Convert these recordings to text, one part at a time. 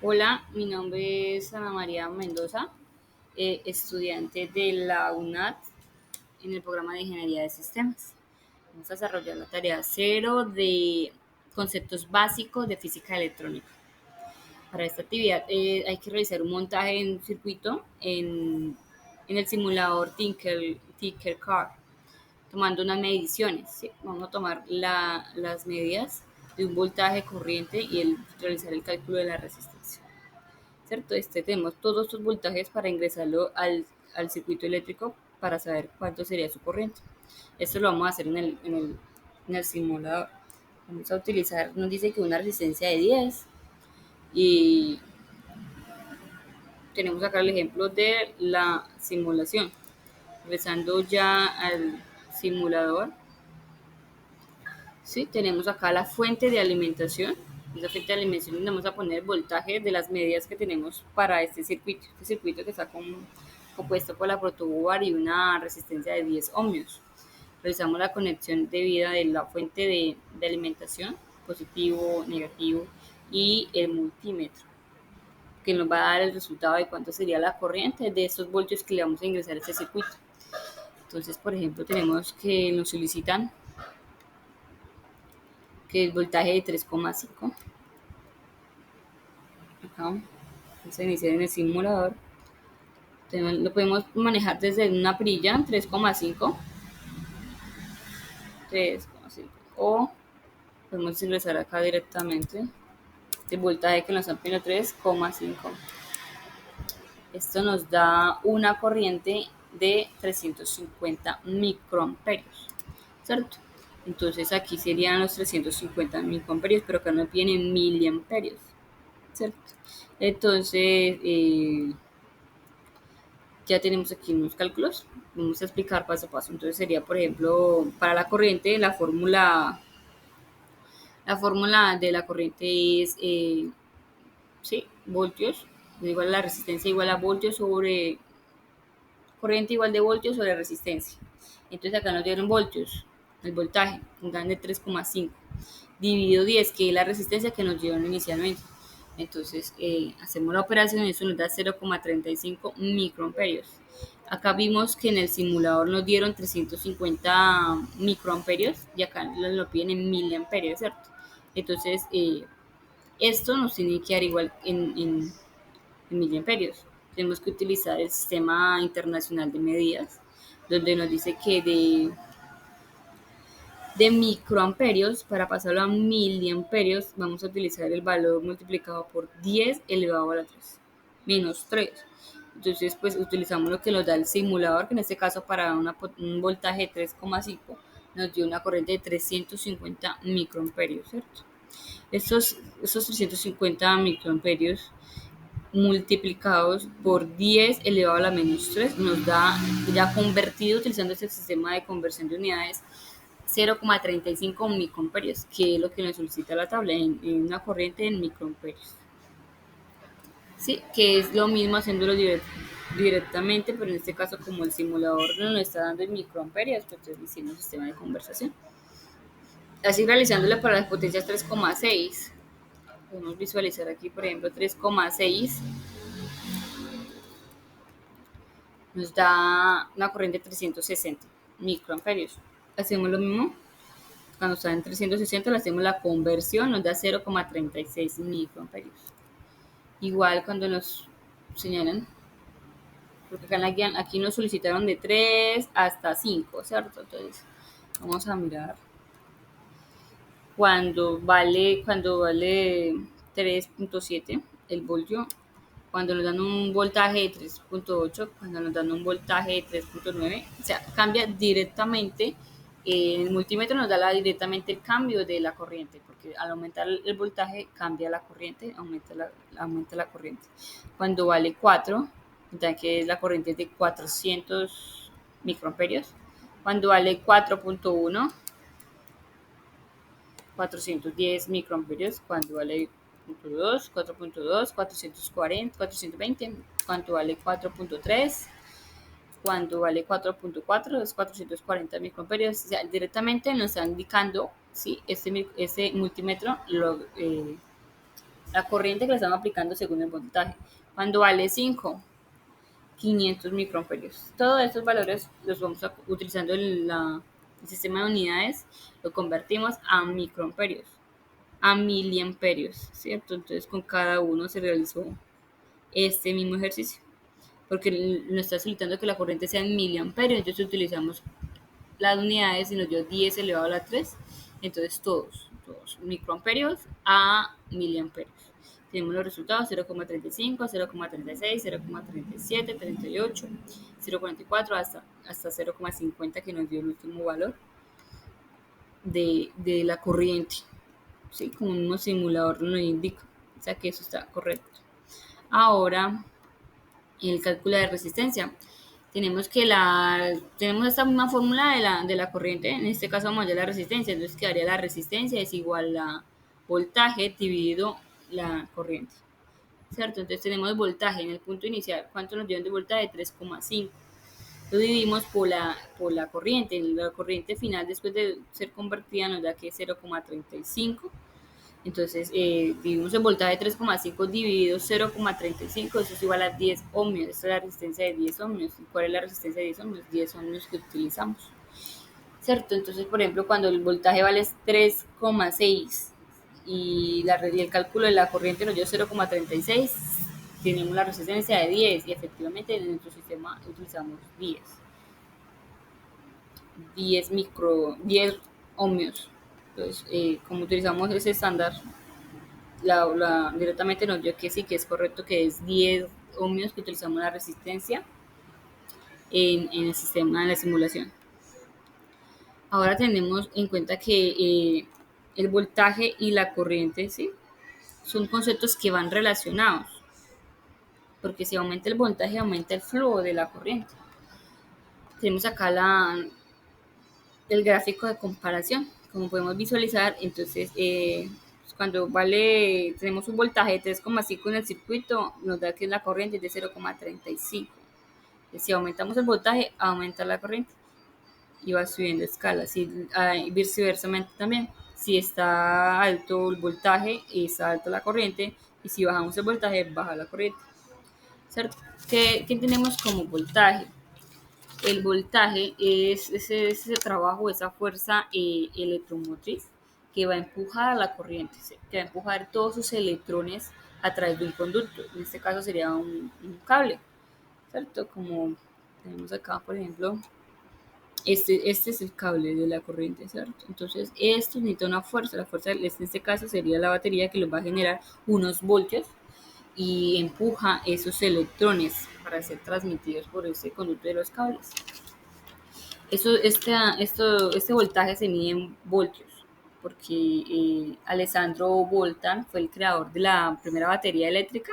Hola, mi nombre es Ana María Mendoza, estudiante de la UNAD en el programa de Ingeniería de Sistemas. Vamos a desarrollar la tarea cero de conceptos básicos de física electrónica. Para esta actividad hay que realizar un montaje en circuito en el simulador Tinkercad, tomando unas mediciones. ¿Sí? Vamos a tomar las medidas de un voltaje corriente y realizar el cálculo de la resistencia. ¿Cierto? Tenemos todos estos voltajes para ingresarlo al circuito eléctrico para saber cuánto sería su corriente. Esto lo vamos a hacer en el simulador. Vamos a utilizar, nos dice que una resistencia de 10 y tenemos acá el ejemplo de la simulación. Regresando ya al simulador, ¿sí? Tenemos acá la fuente de alimentación. Esa fuente de alimentación donde vamos a poner el voltaje de las medidas que tenemos para este circuito. Este circuito que está compuesto por la protoboard y una resistencia de 10 ohmios. Realizamos la conexión debida de la fuente de alimentación, positivo, negativo, y el multímetro, que nos va a dar el resultado de cuánto sería la corriente de estos voltios que le vamos a ingresar a este circuito. Entonces, por ejemplo, tenemos que nos solicitan que el voltaje de 3,5. Acá se inicia en el simulador. Lo podemos manejar desde una perilla 3,5 o podemos ingresar acá directamente el voltaje que nos están pidiendo 3,5. Esto nos da una corriente de 350 microamperios, ¿cierto? Entonces aquí serían los 350 microamperios, pero acá nos piden miliamperios, ¿cierto? Entonces, ya tenemos aquí unos cálculos. Vamos a explicar paso a paso. Entonces sería, por ejemplo, para la corriente, la fórmula de la corriente es, sí, voltios, igual a la resistencia igual a voltios sobre, corriente igual de voltios sobre resistencia. Entonces acá nos dieron voltios, el voltaje, un dan de 3,5, dividido 10, que es la resistencia que nos dieron inicialmente. Entonces hacemos la operación y eso nos da 0,35 microamperios. Acá vimos que en el simulador nos dieron 350 microamperios y acá lo piden en miliamperios, ¿cierto? Entonces esto nos tiene que dar igual en miliamperios. Tenemos que utilizar el sistema internacional de medidas, donde nos dice que de microamperios, para pasarlo a miliamperios, vamos a utilizar el valor multiplicado por 10 elevado a la 3, menos 3. Entonces, pues utilizamos lo que nos da el simulador, que en este caso para un voltaje de 3,5 nos dio una corriente de 350 microamperios, ¿cierto? Estos 350 microamperios multiplicados por 10 elevado a la menos 3 nos da, ya convertido utilizando este sistema de conversión de unidades, 0,35 microamperios, que es lo que nos solicita la tabla en una corriente en microamperios. Sí, que es lo mismo haciéndolo directamente, pero en este caso como el simulador no nos está dando en microamperios, pues entonces hicimos un sistema de conversación. Así realizándolo para las potencias 3,6. Podemos visualizar aquí, por ejemplo, 3,6 nos da una corriente de 360 microamperios. Hacemos lo mismo, cuando está en 360 le hacemos la conversión, nos da 0,36 microamperios. Igual cuando nos señalan, porque acá en la guía, aquí nos solicitaron de 3 hasta 5, ¿cierto? Entonces vamos a mirar cuando vale 3,7 el voltio, cuando nos dan un voltaje de 3,8, cuando nos dan un voltaje de 3,9, o sea, cambia directamente. El multímetro nos da directamente el cambio de la corriente, porque al aumentar el voltaje cambia la corriente, aumenta la corriente. Cuando vale 4, ya que la corriente es de 400 microamperios. Cuando vale 4,1, 410 microamperios. Cuando vale 4.2, 4.2, 440, 420, cuánto vale 4,3, cuando vale 4,4 es 440 microamperios. O sea, directamente nos está indicando, ¿sí? Este multímetro la corriente que le estamos aplicando según el voltaje. Cuando vale 5, 500 microamperios. Todos estos valores los vamos utilizando en el sistema de unidades, lo convertimos a microamperios, a miliamperios, ¿cierto? Entonces con cada uno se realizó este mismo ejercicio, porque nos está solicitando que la corriente sea en miliamperios, entonces utilizamos las unidades y nos dio 10 elevado a la 3, entonces todos microamperios a miliamperios. Tenemos los resultados 0,35, 0,36, 0,37, 38, 0,44 hasta 0,50 que nos dio el último valor de la corriente, ¿sí? Como un simulador nos indica, o sea que eso está correcto. Ahora, el cálculo de resistencia. Tenemos esta misma fórmula de la corriente, en este caso vamos a hallar la resistencia, entonces quedaría la resistencia es igual a voltaje dividido la corriente, ¿cierto? Entonces tenemos voltaje en el punto inicial, ¿cuánto nos dio de voltaje? 3,5. Lo dividimos por la corriente final después de ser convertida nos da que es 0,35. Entonces, dividimos el voltaje de 3,5 dividido 0,35, eso es igual a 10 ohmios. Esta es la resistencia de 10 ohmios. ¿Y cuál es la resistencia de 10 ohmios? 10 ohmios que utilizamos, ¿cierto? Entonces, por ejemplo, cuando el voltaje vale 3,6 y el cálculo de la corriente nos dio 0,36, tenemos la resistencia de 10 y efectivamente en nuestro sistema utilizamos 10 ohmios. Entonces, como utilizamos ese estándar, directamente nos dio que sí, que es correcto, que es 10 ohmios que utilizamos la resistencia en el sistema de la simulación. Ahora tenemos en cuenta que el voltaje y la corriente, ¿sí? Son conceptos que van relacionados, porque si aumenta el voltaje, aumenta el flujo de la corriente. Tenemos acá el gráfico de comparación. Como podemos visualizar, entonces cuando tenemos un voltaje de 3,5 en el circuito, nos da que la corriente es de 0,35. Si aumentamos el voltaje, aumenta la corriente y va subiendo escala. Viceversamente también, si está alto el voltaje, está alta la corriente, y si bajamos el voltaje, baja la corriente, ¿cierto? ¿Qué tenemos como voltaje? El voltaje es ese trabajo, esa fuerza electromotriz que va a empujar a la corriente, que va a empujar todos sus electrones a través de un conducto. En este caso sería un cable, ¿cierto? Como tenemos acá, por ejemplo, este es el cable de la corriente, ¿cierto? Entonces, esto necesita una fuerza. La fuerza en este caso sería la batería que los va a generar unos voltios y empuja esos electrones para ser transmitidos por ese conducto de los cables. Este voltaje se mide en voltios, porque Alessandro Volta fue el creador de la primera batería eléctrica.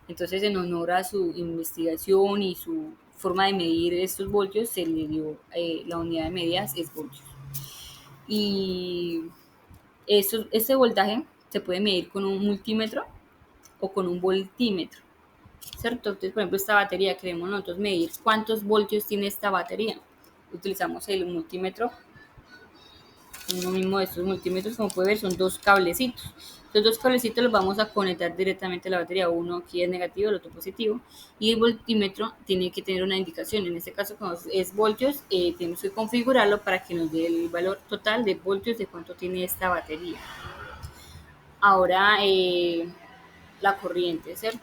Entonces, en honor a su investigación y su forma de medir estos voltios, se le dio la unidad de medidas es voltios. Y este voltaje se puede medir con un multímetro o con un voltímetro, ¿cierto? Entonces, por ejemplo, esta batería, queremos nosotros medir cuántos voltios tiene esta batería. Utilizamos el multímetro. Uno mismo de estos multímetros, como puede ver, son dos cablecitos. Los dos cablecitos los vamos a conectar directamente a la batería. Uno aquí es negativo, el otro positivo. Y el voltímetro tiene que tener una indicación. En este caso, como es voltios, tenemos que configurarlo para que nos dé el valor total de voltios de cuánto tiene esta batería. Ahora, la corriente, ¿cierto?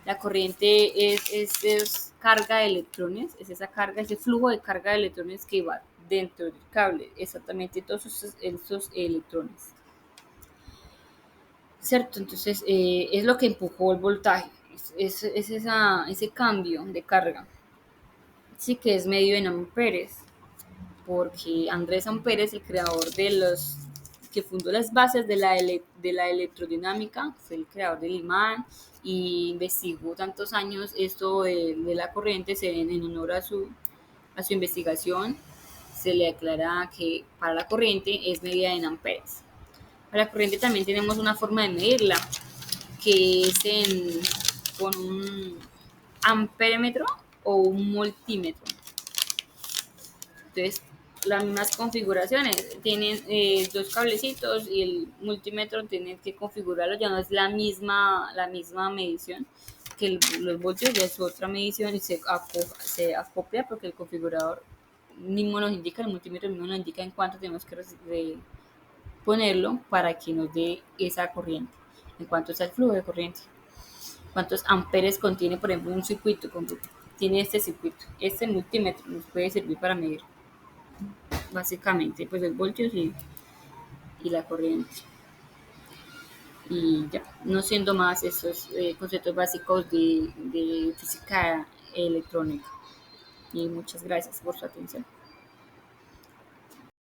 La corriente es carga de electrones, es esa carga, ese flujo de carga de electrones que va dentro del cable, exactamente todos esos electrones, ¿cierto? Entonces, es lo que empujó el voltaje, ese cambio de carga, sí, que es medido en amperes, porque Andrés Amperes, el creador que fundó las bases de la electrodinámica, fue el creador del imán y investigó tantos años esto de la corriente. En honor a su investigación, se le aclara que para la corriente es medida en amperes. Para la corriente también tenemos una forma de medirla, que es con un amperímetro o un multímetro. Entonces, las mismas configuraciones, tienen dos cablecitos y el multímetro tienen que configurarlo, ya no es la misma medición que los voltios, ya es otra medición y se acopla porque el configurador mismo nos indica, el multímetro mismo nos indica en cuánto tenemos que ponerlo para que nos dé esa corriente, en cuánto está el flujo de corriente, cuántos amperes contiene, por ejemplo, un circuito, tiene este circuito, este multímetro nos puede servir para medir básicamente pues los voltios y la corriente. Y ya, no siendo más estos conceptos básicos de física electrónica. Y muchas gracias por su atención.